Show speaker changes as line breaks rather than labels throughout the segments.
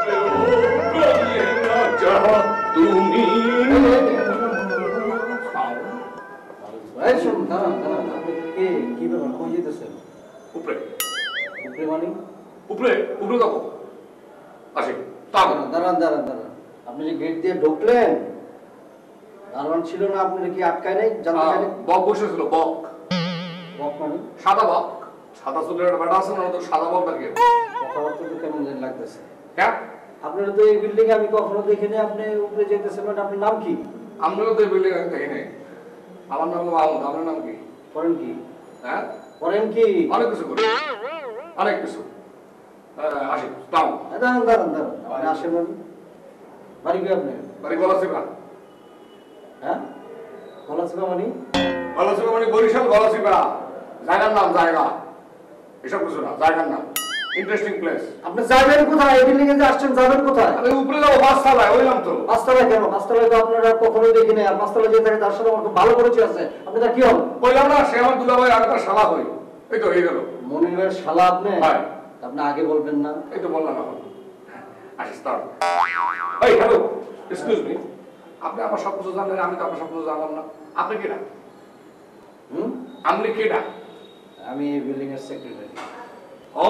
তুমি
কি ব্যাপার কই যেতেছেন?
উপরে
উপরে মানে
উপরে উপরে যাবো আসে
দাঁড়ান। আপনি যে গেট দিয়ে ঢুকলেন দারোয়ান ছিল না, আপনার কি আটকায় নাই?
বক বসেছিল বক
মানে
সাদা বক, সাদা চুলের একটা বেটা আছে না, তো সাদা বক ডাকে।
কথাবার্তা তো কেমন যেন লাগতেছে।
হ্যাঁ
আপনারা তো এই বিল্ডিং আমি কখনো দেখিনি, আপনি উপরে যেতেছেন মানে আপনার নাম কি?
আমরাও তো এই বিল্ডিং দেখি নাই। আমার নাম হলো মাহমুদ। আপনার নাম কি?
করেন কি?
হ্যাঁ
করেন কি?
অনেক কিছু করি, অনেক কিছু। আসি তাও
দাঁড়ান আপনি আসেন মানে বাড়ি কি আপনার?
বাড়ি গলাচিপা।
হ্যাঁ গলাচিপা মানে?
গলাচিপা মানে বরিশাল গলাচিপা। জায়গার নাম, জায়গা এসব কিছু না, জায়গার নাম। Interesting place.
আপনি যাবেন কোথায়? এই বিল্ডিং এ যে আসছেন যাবেন কোথায়?
আমি উপরে যাবো পাঁচতলায়, ওইলাম তো।
পাঁচতলায় কেন? পাঁচতলায় তো আপনারা কখনো দেখিনি। আর পাঁচতলায় যে থাকে তার সাথে আমার খুব ভালো পরিচয় আছে। আপনি তার কি হন?
বললাম না, সে আমার দুলাভাই, আমি তার শালা হই। এই তো হয়ে গেল।
মনিরের শালা আপনি?
হ্যাঁ।
আপনি আগে বলবেন না?
এই তো বললাম এখন। আসিস তার এই হ্যালো এক্সকিউজ মি, আপনি আমার সব কিছু জানলেন, আমি তো আপনার সব কিছু জানলাম না। আপনি কেডা? আপনি কেডা?
আমি এই বিল্ডিং এর সেক্রেটারি।
ও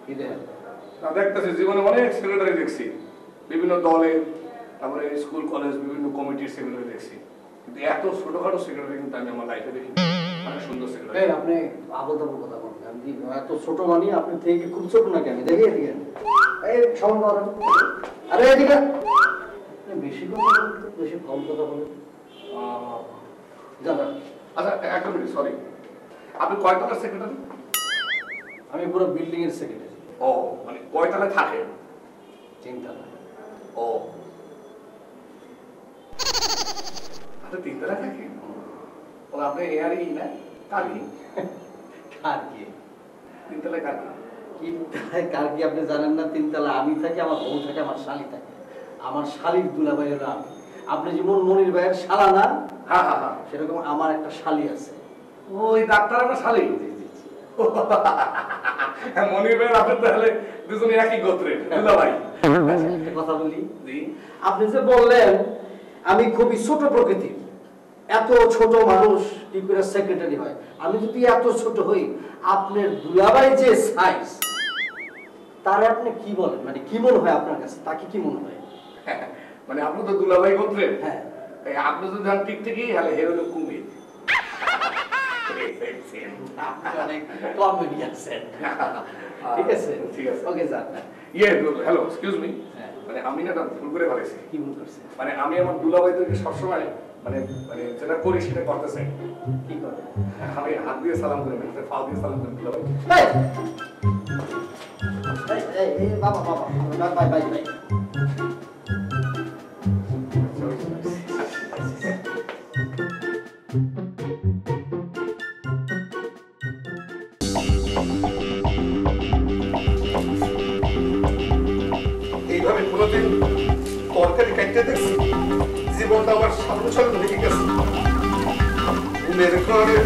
কি দেখেন?
না দেখতেছি জীবনে অনেক সেক্রেটারি দেখছি, বিভিন্ন দলের, তারপরে স্কুল কলেজ বিভিন্ন কমিটির সেক্রেটারি দেখছি, কিন্তু এত ছোটখাটো সেক্রেটারি কিন্তু আমি আমার লাইফে দেখি। অনেক সুন্দর সেক্রেটারি।
আপনি আবল তাবল কথা বলেন। আমি এত ছোট মানি আপনি থেকে খুব ছোট নাকি? আমি দেখি এদিকে এই সমান করেন। আরে এদিকে বেশি কথা বলেন তো, বেশি কম কথা বলেন। জানেন?
আচ্ছা একটা মিনিট, সরি, আপনি কয়তলার সেক্রেটারি?
আমি পুরো বিল্ডিং এর সেক্রেটারি।
ও মানে কয়তলায় থাকেন?
3 তলা।
ও আচ্ছা 3 তলায় থাকেন। ও আপনি এয়ারই না কার্গি?
কার্গি
3 তলায় কার্গি?
কার কি আপনি জানেন না? 3 তলা আমি থাকি, আমার বউ থাকে, আমার শালি থাকে। আমার শালির দুলাভাই হলো আমি। আপনি যেমন মনির ভাইয়ের শালা না,
হ্যাঁ,
সেরকম আমার একটা শালি আছে।
ওই ডাক্তার একটা শালি? মনির ভাই আপনি তাহলে দুজনে একই গোত্রের দুলাভাই।
একটা কথা বলি, আপনি যে বললেন আমি খুবই ছোট প্রকৃতির, এত ছোট মানুষ কি করে সেক্রেটারি হয়? আমি যদি এত ছোট হই, আপনার দুলাভাই যে সাইজ, তারে আপনি কি বলেন? মানে কি মনে হয় আপনার কাছে? তাকে কি মনে হয়?
মানে আপনি তো দুলাভাই গোত্রের।
হ্যাঁ,
আপনি যদি ধান ঠিক ঠিকই হলে হে হলো কুমির।
অনেক কমেডি আছেন। ঠিক আছে,
ঠিক আছে,
okay sir.
Hello excuse me, মানে আমি না ভুল করে ফেলেছি।
কি ভুল করছেন?
মানে আমি আমার দুলাভাইদেরকে সবসময় মানে মানে যেটা করি সেটা করতেছে।
কি করে?
আমি হাত দিয়ে সালাম করি না, পা দিয়ে সালাম করি দুলাভাই।
বাবা বাই বাই বাই।
এইভাবে কোনোদিন তরকারি কাটতে দেখছি? জীবনটা আমার সামনে সামনে লেগে গেছে। ঘুমের ঘরে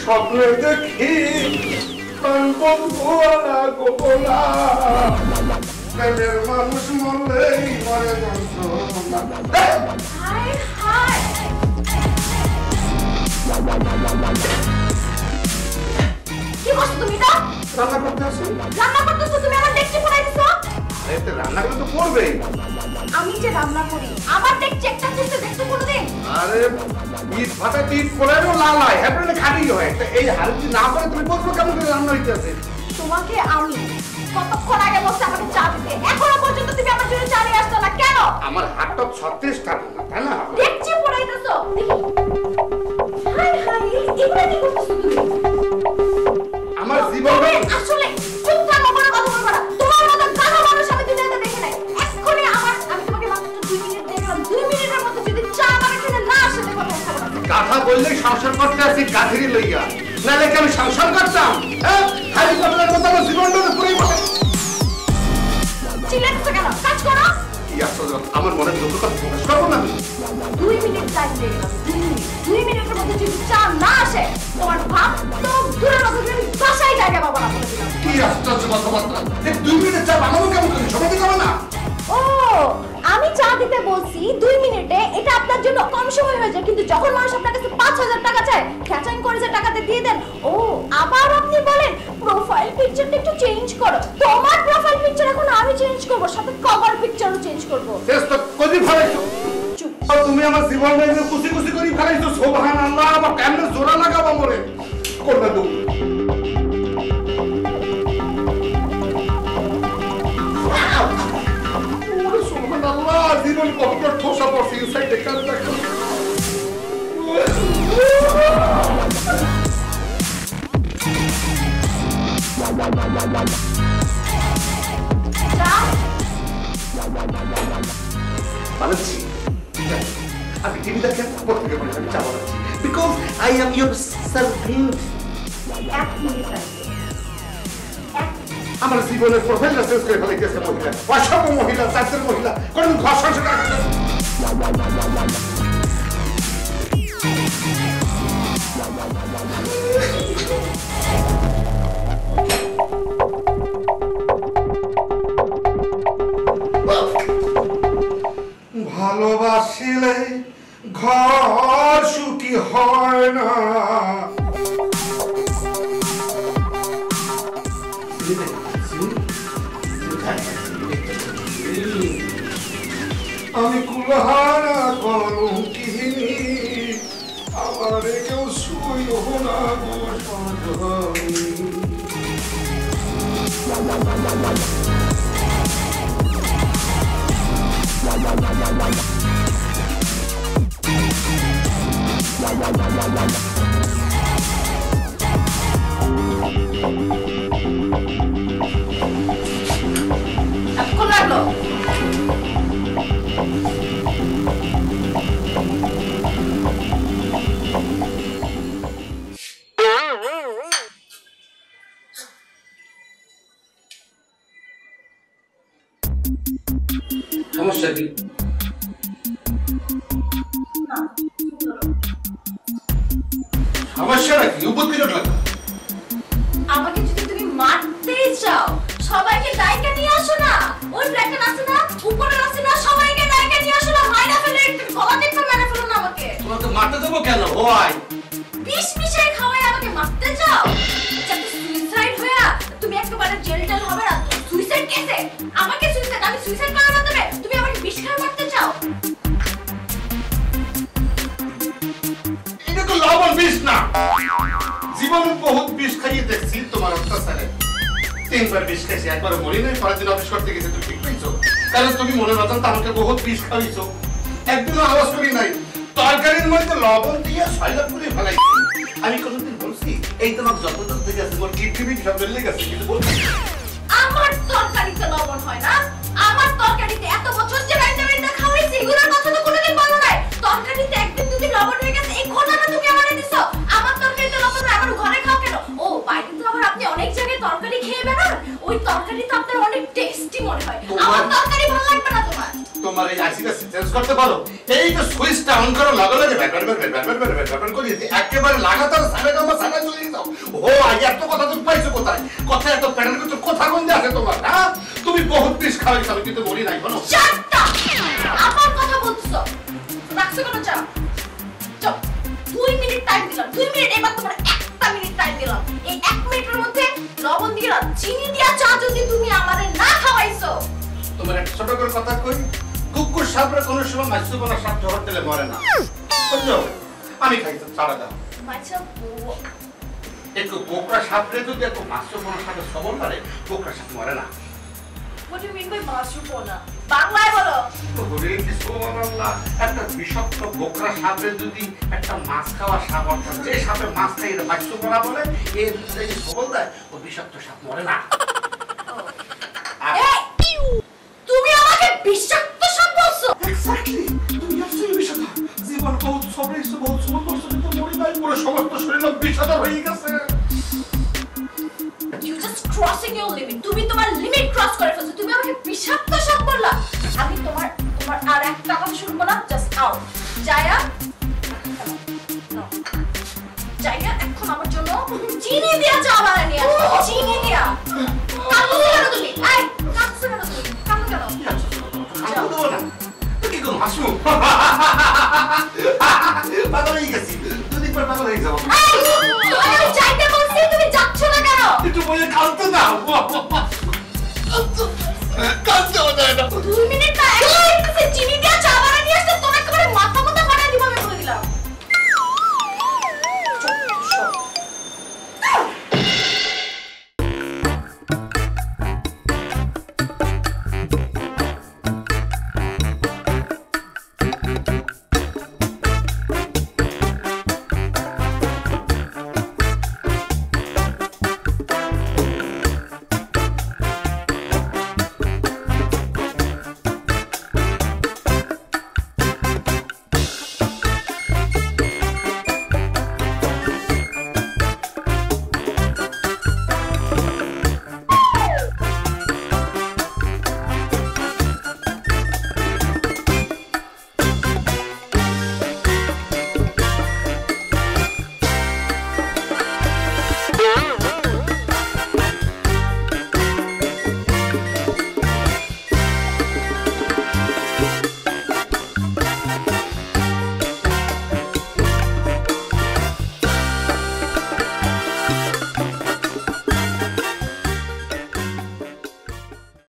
স্বপ্নে দেখি মানুষ মরলেই মরে
কি করছো তুমি? এটা
রান্না করতে আসো।
রান্না করতেছো তুমি? আমার ডেকচি পুরাই দিছো।
রান্না করলে তো করবেই।
আমি যে রান্না করি আমার ডেকচি একটা কিছু দেখছো কোনোদিন?
আরে ইট ফাটা ইট পোড়ানো লাল হয়, হ্যাঁ খালি হয়। এই হাড়ি না করে তুমি বলছো কেমন করে রান্না হইতেছে?
তোমাকে আমি কতক্ষণ আগে বলছি আমাকে চা দিতে, এখনো পর্যন্ত তুমি আমার জন্য চা নিয়ে আসছো না কেন?
আমার হাতটা 36টা তাই না?
ডেকচি পুরাইতেছো দেখি। হাই হাই, এগুলা কি করতেছো তুমি?
আমার জীবনে
আসলে খুব টাকা করে কথা বলবো না। তোমার মতো গাধা মানুষ আমি দুনিয়াতে দেখি নাই। এক্ষুনি আমি তোমাকে মাত্র 2 মিনিট দিলাম। 2 মিনিটের মধ্যে যদি চা আমার এখানে না আসে দেখো কথা বলবো।
গাধা বললেই সংসার করতে আসি গাধিরি লইয়া, নাহলে কি আমি সংসার করতাম? হ্যাঁ খালি কথার মতো আমার জীবনটা পুরোই
চিল্লাচ্ছো কেন? কাজ করো।
কি আসলে আমার মনে দুঃখ কথা প্রকাশ করবো না।
2 মিনিট টাইম দিয়ে গেলাম। 2 মিনিটের মধ্যে যদি চা না আসে তোমার ভাব তো দূরের কথা তুমি বাসায় জায়গা পাবো না বলে দিলাম।
কি আশ্চর্য কথাবার্তা? 2 মিনিটের চা বানাবো কেমন করে? সময় দিতে হবে না?
ও আমি চা দিতে বলছি 2 মিনিটে, এটা আপনার জন্য কম সময় হয়ে যায়, কিন্তু যখন মানুষ আপনার কাছে 5000 টাকা চায় খেচাং করে যে টাকাতে দিয়ে দেন। ও আবার আপনি বলেন প্রোফাইল পিকচারটা একটু চেঞ্জ করো। তোমার প্রোফাইল পিকচার এখন আমি চেঞ্জ করব, সাথে কভার পিকচারও চেঞ্জ করব।
শেষ তো কদি ফলাইছো?
চুপ।
আর তুমি আমার জীবনটা যে কুচি কুচি করে ফলাইছো। সুবহানাল্লাহ, আমার কেমনে জোড়া লাগাবো মরে করবে তো। ওরে সুবহানাল্লাহ, জীবন কতটা ঠোসা পড়ছে ইনসাইড দেখো দেখো। বানাচ্ছি আমি টিভি দেখে পড়তে গেলে আমি চা বানাচ্ছি because I am your servant. আমার জীবনের প্রোফাইলটা চেঞ্জ করে ফেলাইতেছে মহিলা, অসভ্য মহিলা, জাতের মহিলা, কোন ঘর সংসার ভালোবাসিলে ঘর সুখী হয় না। আমি কুলহারা কলঙ্কিনী, আমার কেউ শুইল না গো সজনী। সমস্যা কি? সমস্যা নাকি? উপদ্রব লাগা।
আমাকে যদি তুমি মারতেই চাও সবাইকে ডাইকা নিয়ে আসো না। ওই ব্ল্যাকটা আছে না, উপরে আছে না, সবাইকে ডাইকা নিয়ে আসো না। মাইরা ফেলে একটু গলা দেখতে মেরে ফেলো না আমাকে।
তোমাকে মারতে দেবো কেন? হোয়াই?
বিষ মিশাই খাওয়াই আমাকে মারতে চাও? যাতে সুইসাইড হয়ে তুমি একেবারে জেল টেল হবে না। সুইসাইড কেসে আমাকে সুইসাইড, আমি সুইসাইড করার মাধ্যমে তুমি আমাকে বিষ খাওয়া মারতে চাও?
এটা তো লবণ বিষ না। জীবনে বহুত বিষ খাইয়ে দেখছি তোমার অত্যাচারে। 3 বার বিষ খাইছি, একবার মরি নাই। পরের দিন অফিস করতে গেছে, তুমি ঠিক পাইছো? কারণ তুমি মনে রাখো আমাকে বহুত বিষ খাইছো, একদিনও আওয়াজ করি নাই। তরকারির মধ্যে লবণ দিয়ে সয়লা পুরি ফেলাইছি। আমি কোনদিন বলছি এই তোমার যতদূর থেকে আছে মোর কিডনি সব বেরিয়ে গেছে? কিন্তু বলছি
আমার তরকারিতে লবণ হয় না। আমার তরকারিতে এত বছর যে রান্না খাওয়াইছি এগুলোর কথা তো কোনোদিন বলো নাই। তরকারিতে একদিন দুদিন লবণ হয়ে গেছে এই কথাটা তুমি আমারে দিছো। আমার তরকারিতে লবণ হয়, আমার ঘরে খাও কেন? ও বাইরে তো আবার আপনি অনেক জায়গায় তরকারি খেয়ে বেড়ান, ওই তরকারি তো আপনার অনেক টেস্টি মনে হয়। আমার তরকারি ভালো লাগবে না তোমার।
তোমার এই আইসিটা চেঞ্জ করতে পারো? এই তো সুইচটা অন করো, লাগা লাগে ব্যাপার করে একেবারে লাগাতার সাড়ে গামা সাড়ে চলে যাও। ও আজ এত কথা তুমি পাইছো কোথায়? কথা এত প্যাটার্ন করতে কথা গন্ধে আছে তোমার? হ্যাঁ, তুমি বহুত বিষ খাওয়াইছো, আমি কিন্তু বলি নাই কোনো।
চারটা আমার কথা বলছো, রাখছো কেন? চা চল, 2 মিনিট টাইম দিলাম। 2 মিনিট, এবার তোমার 1 মিনিট টাইম দিলাম। এই 1 মিনিটের মধ্যে লবণ দিয়ে চিনি দিয়া চা যদি তুমি আমারে না খাওয়াইছো।
তোমার একটা ছোট করে কথা কই, কুকুর সাপরে কোনো সময় মাছু কোনা সাপ জহর দিলে মরে না, বুঝছো? আমি খাইছো ছাড়া দাও।
মাছা বউ
একটু কোকড়া সাপরে যদি এত মাছু কোনা সাপে সবল মারে, কোকড়া সাপ মরে না।
What do you mean by মাছুপোনা? বাংলায় বলো।
ওরে কি সুবহানাল্লাহ, একটা বিষাক্ত কোকড়া সাপে যদি একটা মাছ খাওয়া সাপ, অর্থাৎ যে সাপে মাছ খাই এটা মাছু কোনা বলে, এর যদি সবল দেয় ও বিষাক্ত সাপ মরে না।
তুমি আমাকে বিষাক্ত সাপ বলছো?
এক্স্যাক্টলি, তুমি আসলে বিষাক্ত। জীবন বহুত সবরেছো, বহুত সময় করছো, কিন্তু মরি নাই, পুরো সমস্ত শরীর বিষাক্ত হয়ে গেছে।
You just crossing your limit. তুমি তোমার লিমিট ক্রস করে ফেলছো। তুমি আমাকে বিষাক্ত সাপ বললা। আমি তোমার আর একটা কথা শুনবো না। Just out. জায়া, জায়া এখন আমার জন্য চিনি দিয়া চা বানিয়ে নিয়ে আসো। চিনি দিয়া। কাল
বাড়ি যাবো।
আমি যাইতে বলছি, তুমি যাচ্ছ না কেন?
একটু বলে কাঁদতে দাও। কাঁদতে হবে না।
2 মিনিট না, একটু চিনি দিয়ে চা